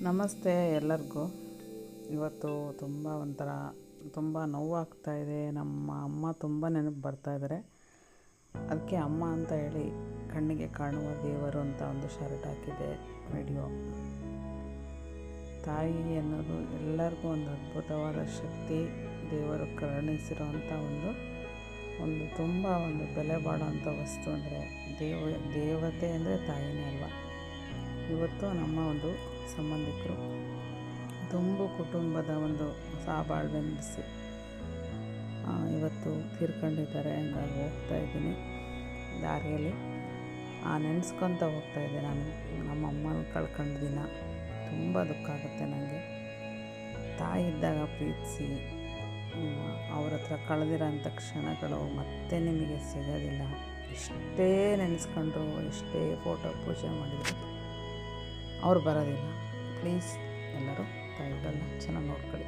ನಮಸ್ತೆ ಎಲ್ಲರಿಗೂ. ಇವತ್ತು ತುಂಬ ನೋವಾಗ್ತಾಯಿದೆ. ನಮ್ಮ ಅಮ್ಮ ತುಂಬ ನೆನಪು ಬರ್ತಾಯಿದ್ದಾರೆ. ಅದಕ್ಕೆ ಅಮ್ಮ ಅಂತ ಹೇಳಿ ಕಣ್ಣಿಗೆ ಕಾಣುವ ದೇವರು ಅಂತ ಒಂದು ಶರ್ಟ್ ಹಾಕಿದೆ ವಿಡಿಯೋ. ತಾಯಿ ಅನ್ನೋದು ಎಲ್ಲರಿಗೂ ಒಂದು ಅದ್ಭುತವಾದ ಶಕ್ತಿ, ದೇವರು ಕರುಣಿಸಿರೋಂಥ ಒಂದು ಬೆಲೆ ಬಾಳೋಂಥ ವಸ್ತು ಅಂದರೆ ದೇವತೆ ಅಂದರೆ ತಾಯಿನೇ ಅಲ್ವಾ. ಇವತ್ತು ನಮ್ಮ ಒಂದು ಸಂಬಂಧಿಕರು ತುಂಬು ಕುಟುಂಬದ ಒಂದು ಸಹಬಾಳ್ವೆ ನಡೆಸಿ ಇವತ್ತು ತೀರ್ಕೊಂಡಿದ್ದಾರೆ. ಹಂಗಾಗಿ ಹೋಗ್ತಾ ಇದ್ದೀನಿ ದಾರಿಯಲ್ಲಿ ನೆನೆಸ್ಕೊತ ಹೋಗ್ತಾಯಿದ್ದೆ. ನಾನು ನಮ್ಮ ಅಮ್ಮನ ಕಳ್ಕೊಂಡ ದಿನ ತುಂಬ ದುಃಖ ಆಗುತ್ತೆ ನನಗೆ. ತಾಯಿ ಇದ್ದಾಗ ಪ್ರೀತಿಸಿ ಅವ್ರ ಹತ್ರ ಕಳೆದಿರೋಂಥ ಕ್ಷಣಗಳು ಮತ್ತೆ ನಿಮಗೆ ಸಿಗೋದಿಲ್ಲ. ಎಷ್ಟೇ ನೆನೆಸ್ಕೊಂಡ್ರು, ಎಷ್ಟೇ ಫೋಟೋ ಪೂಜೆ ಮಾಡಿದ್ರು ಅವ್ರು ಬರೋದಿಲ್ಲ. ಪ್ಲೀಸ್ ಎಲ್ಲರೂ ತಾಯಿಗಳನ್ನ ಚೆನ್ನಾಗಿ ನೋಡ್ಕೊಳ್ಳಿ.